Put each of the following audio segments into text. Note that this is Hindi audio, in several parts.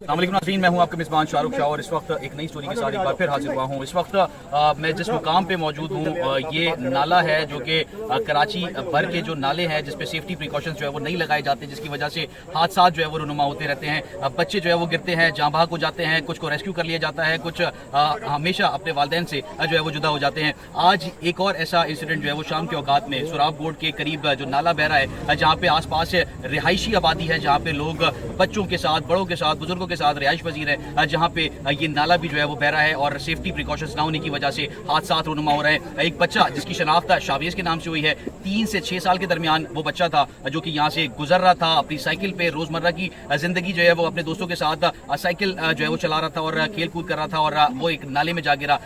अस्सलामुअलैकुम नाज़रीन, मैं हूं आपका मेज़बान शाहरुख शाह और इस वक्त एक नई स्टोरी के साथ एक बार फिर हाजिर हुआ हूं। इस वक्त मैं जिस मुकाम पे मौजूद हूं ये नाला है जो कि कराची भर के जो नाले हैं जिस पे सेफ्टी प्रिकॉशंस जो है वो नहीं लगाए जाते, जिसकी वजह से हादसा जो है वो रुनुमा होते रहते हैं। बच्चे जो है वो गिरते हैं, जाँ बहक हो जाते हैं, कुछ को रेस्क्यू कर लिया जाता है, कुछ हमेशा अपने वालिदैन से जो है वो जुदा हो जाते हैं। आज एक और ऐसा इंसिडेंट जो है वो शाम के औकात में सुराब बोर्ड के करीब जो नाला बह रहा है, जहाँ पे आसपास रिहायशी आबादी है, जहाँ पे लोग बच्चों के साथ, बड़ों के साथ, बुजुर्गों के साथ रिहाइश पजीर है, जहाँ पे ये नाला भी जो है वो बह रहा है और सेफ्टी प्रिकॉशंस ना होने की वजह से हादसा रुनुमा हो रहे हैं। एक बच्चा जिसकी शनाख्त शावेज के नाम से हुई है, 3 से 6 साल के दरमियान वो बच्चा था जो कि यहाँ से गुजर रहा था अपनी साइकिल पे, रोजमर्रा की जिंदगी जो है वो अपने दोस्तों के साथ साइकिल जो है वो चला रहा था और खेल कूद कर रहा था और वो एक नाले में जा गिरा।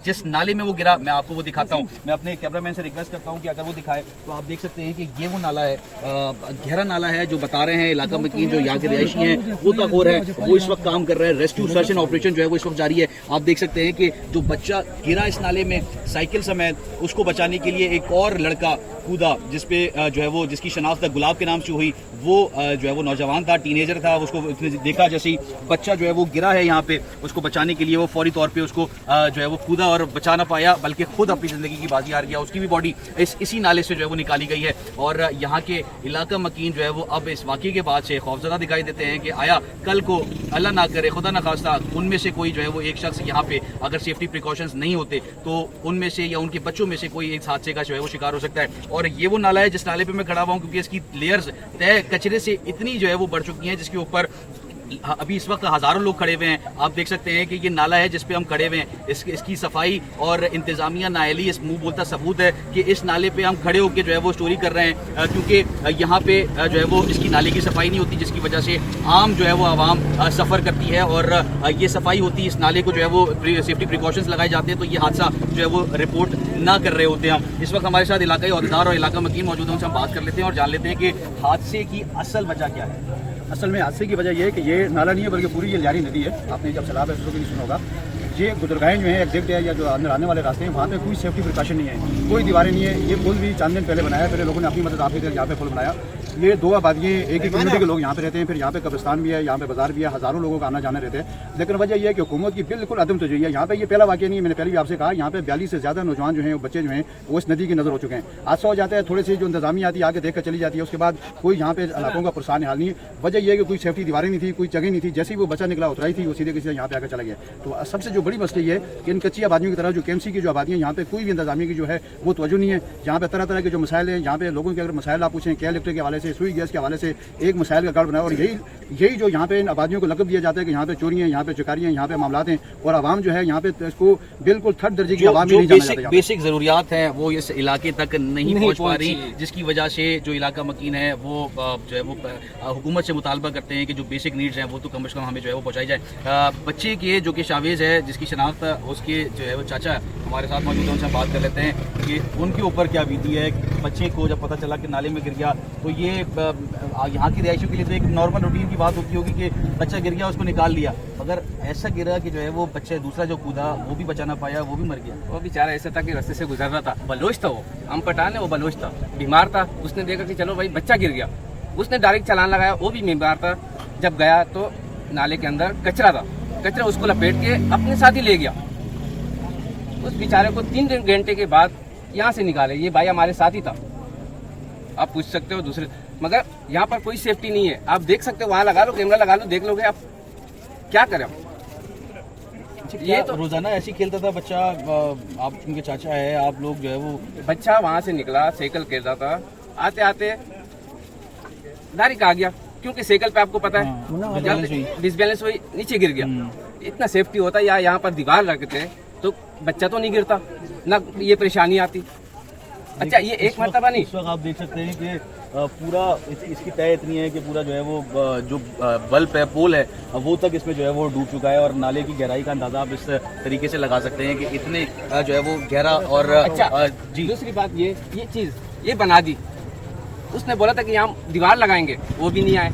जिस नाले में वो गिरा मैं आपको वो दिखाता हूँ। मैं अपने कैमरामैन से रिक्वेस्ट करता हूँ कि अगर वो दिखाए तो आप देख सकते हैं कि ये वो नाला है, गहरा नाला है जो बता रहे हैं इलाका मकीन जो यहाँ के रिहायशी हैं वो तक है, वो इस वक्त काम कर रहे हैं। रेस्क्यू सर्च एंड ऑपरेशन जो है वो इस वक्त जारी है। आप देख सकते हैं कि जो बच्चा गिरा इस नाले में साइकिल समेत, उसको बचाने के लिए एक और लड़का कूदा जिसपे जो है वो जिसकी शनाख्त गुलाब के नाम से हुई। वो जो है वो नौजवान था, टीनेजर था। उसको देखा जैसे ही बच्चा जो है वो गिरा है यहाँ पे, उसको बचाने के लिए वो फौरी तौर पे उसको जो है वो कूदा और बचा ना पाया, बल्कि खुद अपनी जिंदगी की बाजी हार गया। उसकी भी बॉडी इसी नाले से जो है वो निकाली गई है और यहाँ के इलाका मकीन जो है वो अब इस वाक़े के बाद से खौफजदा दिखाई देते हैं कि आया कल को अल्लाह ना करे, खुदा ना खास्ता, उनमें से कोई जो है वो एक शख्स यहाँ पे अगर सेफ्टी प्रिकॉशंस नहीं होते तो उनमें से या उनके बच्चों में से कोई एक हादसे का जो है वो शिकार हो सकता है। और ये वो नाला है जिस नाले पे मैं खड़ा हुआ हूँ, क्योंकि इसकी लेयर्स तय कचरे से इतनी जो है वो बढ़ चुकी हैं जिसके ऊपर अभी इस वक्त हजारों लोग खड़े हुए हैं। आप देख सकते हैं कि ये नाला है जिस पे हम खड़े हुए हैं, इसकी सफाई और इंतजामिया नाअहली इस मुंह बोलता सबूत है कि इस नाले पे हम खड़े होकर जो है वो स्टोरी कर रहे हैं, क्योंकि यहाँ पे जो है वो इसकी नाले की सफाई नहीं होती, जिसकी वजह से आम जो है वो आवाम सफ़र करती है और ये सफाई होती है, इस नाले को जो है वो सेफ्टी प्रिकॉशंस लगाए जाते हैं तो ये हादसा जो है वो रिपोर्ट ना कर रहे होते हैं। हम इस वक्त हमारे साथ इलाकाई अहदेदार और इलाका मकीन मौजूद हैं, उनसे हम बात कर लेते हैं और जान लेते हैं कि हादसे की असल वजह क्या है। असल में हादसे की वजह यह है कि ये नाला नहीं है बल्कि पूरी ये लियारी नदी है। आपने जब सैलाब एपिसोड नहीं सुना होगा, ये गुजरगाहें जो है एग्जिट है या जो अंदर आने वाले रास्ते हैं वहाँ पे कोई सेफ्टी प्रिकॉशन नहीं है, कोई दीवारें नहीं है। ये पुल भी चंद दिन पहले बनाया, पहले लोगों ने अपनी मदद आपके यहाँ पे पुल बनाया। ये 2 आबादियाँ एक ही कम्युनिटी के लोग यहाँ पे रहते हैं, फिर यहाँ पे कब्रिस्तान भी है, यहाँ पे बाजार भी है, हज़ारों लोगों का आना जाना रहते हैं। लेकिन वजह यह है कि हुकूमत की बिल्कुल अदम तवज्जो है। यहाँ पे ये पहला वाक़या नहीं है, मैंने पहले भी आपसे कहा, यहाँ पे 42 से ज़्यादा नौजवान जो हैं बच्चे जो हैं वो इस नदी की नज़र हो चुके हैं। हादसा हो जाता है, थोड़ी सी जो इंतजामिया आती है आगे देख कर चली जाती है, उसके बाद कोई यहाँ पे इलाकों का पुरसान हाल नहीं है। वजह यह है कि कोई सेफ्टी दीवारें नहीं थी, कोई जगह नहीं थी। जैसे ही वो बच्चा निकला उतराई थी, वो सीधे किसी यहाँ पे आकर चला गया। तो सबसे जो बड़ी मसला ये है कि इन कच्ची आबादियों की तरह जो KMC की जो आबादियाँ, यहाँ पे कोई भी इंतजामिया की जो है वो तवज्जो नहीं है। यहाँ पे तरह तरह के जो मसाइल हैं, यहाँ पे लोगों के अगर मसाइल आप पूछें, क्या इलेक्ट्रिक के हवाले से, सुई गैस के हवाले से एक मसाइल का गढ़ बनाया और यही जो यहाँ पे इन आबादियों को लकब दिया जाता है कि यहाँ पे चोरियाँ, यहाँ पे चकारियाँ, यहाँ पे मामलात हैं और आवाम जो है यहाँ पे इसको बिल्कुल थर्ड दर्जे की आवाम नहीं जाना जाता। बेसिक जरूरियात हैं वो इस इलाके तक नहीं पहुँच पा रही, जिसकी वजह से जो इलाका मकीन है वो जो है वो हुकूमत से मुतालबा करते हैं कि जो बेसिक नीड्स हैं वो तो कम से कम हमें जो है वो पहुँचाई जाए। बच्चे के जो कि शावेज है, जिसकी शनाख्त उसके जो है वो चाचा हमारे साथ मौजूद है, उनसे हम बात कर लेते हैं कि उनके ऊपर क्या बीती है। बच्चे को जब पता चला कि नाले में गिर गया तो ये यहाँ की रिहायशियों के लिए तो एक नॉर्मल रूटीन की बात होती होगी कि बच्चा गिर गया उसको निकाल लिया, अगर ऐसा गिरा कि जो है वो बच्चे दूसरा जो कूदा वो भी बचा ना पाया, वो भी मर गया। वो बेचारा ऐसा था कि रास्ते से गुजर रहा था, बलोच था, वो हम पठान है, वो बलोच था, बीमार था। उसने देखा कि चलो भाई बच्चा गिर गया, उसने डायरेक्ट चालान लगाया। वो भी बीमार था, जब गया तो नाले के अंदर कचरा था, कचरा उसको लपेट के अपने साथ ही ले गया। उस बेचारे को 3 घंटे के बाद यहाँ से निकाले। ये भाई हमारे साथ ही था, आप पूछ सकते हो दूसरे, मगर यहाँ पर कोई सेफ्टी नहीं है। आप देख सकते हो, वहाँ लगा लो, कैमरा लगा लो, देख लोगे आप क्या करें। ये तो रोजाना ऐसे खेलता था बच्चा, आप उनके चाचा है, आप लोग जो है वो बच्चा वहाँ से निकला, साइकिल खेल रहा था, आते आते डायरेक्ट आ गया, क्योंकि साइकिल पे आपको पता है डिसबैलेंस हुई, नीचे गिर गया। इतना सेफ्टी होता है, या यहाँ पर दीवार रखते तो बच्चा तो नहीं गिरता, ना ये परेशानी आती। अच्छा, ये एक मरतबा नहीं, इस वक्त आप देख सकते हैं कि पूरा इसकी तय इतनी है कि पूरा जो है वो जो बल्ब है, पोल है, वो तक इसमें जो है वो डूब चुका है और नाले की गहराई का अंदाजा आप इस तरीके से लगा सकते हैं कि इतने जो है वो गहरा। और अच्छा जी, दूसरी बात ये चीज़ ये बना दी, उसने बोला था कि यहाँ दीवार लगाएंगे, वो भी नहीं आए,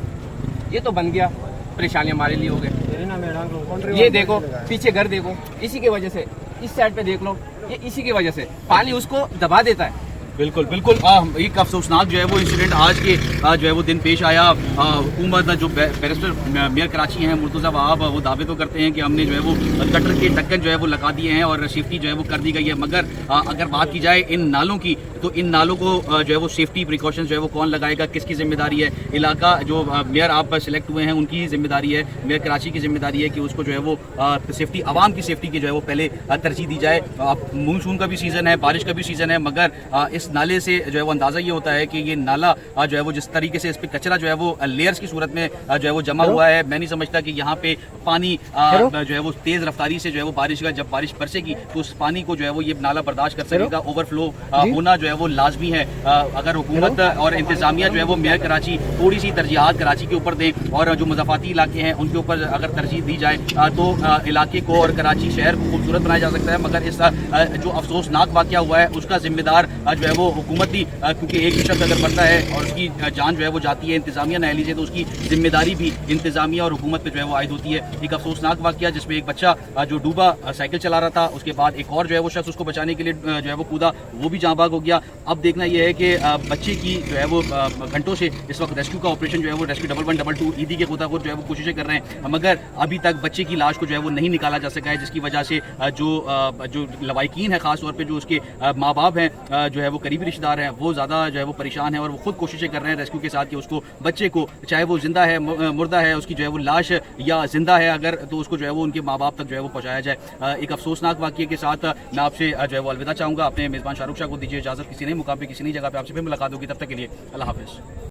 ये तो बन गया, परेशानी हमारे लिए हो गई। ये देखो पीछे घर देखो, इसी की वजह से, इस साइड पे देख लो, ये इसी की वजह से पानी उसको दबा देता है। बिल्कुल बिल्कुल एक अफसोसनाक जो है वो इंसिडेंट आज के जो है वो दिन पेश आया। हुकूमत जो बैरिस्टर मेयर कराची हैं मुर्तज़ा वहाब, वो दावे तो करते हैं कि हमने जो है वो गटर के ढक्कन जो है वो लगा दिए हैं और सेफ्टी जो है वो कर दी गई है, मगर अगर बात की जाए इन नालों की तो इन नालों को जो है वो सेफ्टी प्रिकॉशंस जो है वो कौन लगाएगा, किसकी जिम्मेदारी है? इलाका जो मेयर आप सिलेक्ट हुए हैं उनकी जिम्मेदारी है, मेयर कराची की जिम्मेदारी है कि उसको जो है वो सेफ्टी, आवाम की सेफ्टी की जो है वो पहले तरजीह दी जाए। मानसून का भी सीज़न है, बारिश का भी सीज़न है, मगर इस नाले से जो है वो अंदाज़ा ये होता है कि ये नाला जो है वो जिस तरीके से इस पे कचरा जो है वो लेयर्स की सूरत में जो है वो जमा हुआ है, मैं नहीं समझता कि यहाँ पे पानी जो है वो तेज़ रफ्तारी से जो है वो बारिश का, जब बारिश बरसेगी तो उस पानी को जो है वो ये नाला बर्दाश्त कर सकेगा। ओवरफ्लो होना जो है वो लाजमी है। अगर हुकूमत और इंतजामिया जो है वो मेयर कराची थोड़ी सी तरजीहात कराची के ऊपर दें और जो मज़ाफ़ाती इलाके हैं उनके ऊपर अगर तरजीह दी जाए तो इलाके को और कराची शहर को खूबसूरत बनाया जा सकता है। मगर इस जो अफसोसनाक वाक़या हुआ है उसका जिम्मेदार जो है वो हुकूमत ही, क्योंकि एक शख्स अगर मरता है और उसकी जान जो है वो जाती है इंतजामिया ना लीजिए तो उसकी जिम्मेदारी भी इंतजामिया और हुकूमत पे जो है वो आयद होती है। एक अफसोसनाक वाक़या जिसमें एक बच्चा जो डूबा, साइकिल चला रहा था, उसके बाद एक और जो है वो शख्स उसको बचाने के लिए जो है वो कूदा, वो भी जाँबाग हो गया। अब देखना यह है कि बच्चे की जो है वो घंटों से इस वक्त रेस्क्यू का ऑपरेशन जो है वो रेस्क्यू 1112 ईदी के खुदाखुद जो है वो कोशिशें कर रहे हैं, मगर अभी तक बच्चे की लाश को जो है वो नहीं निकाला जा सका है, जिसकी वजह से जो लवाकिन है, खास तौर पे जो उसके माँ बाप हैं, जो है वो करीबी रिश्तेदार हैं, वो ज़्यादा जो है वो परेशान है और वो खुद कोशिशें कर रहे हैं रेस्क्यू के साथ कि उसको, बच्चे को, चाहे वो जिंदा है मुर्दा है, उसकी जो है वो लाश या जिंदा है अगर, तो उसको जो है वो उनके माँ बाप तक जो है वो पहुँचाया जाए। एक अफसोसनाक वाक़ये के साथ मैं आपसे जो है वो अलविदा चाहूँगा। अपने मेज़बान शाहरुख शाह को दीजिए इजाज़त। किसी नए मुकाम पे, किसी नई जगह पे आपसे फिर मुलाकात होगी। तब तक के लिए अल्लाह हाफ़िज़।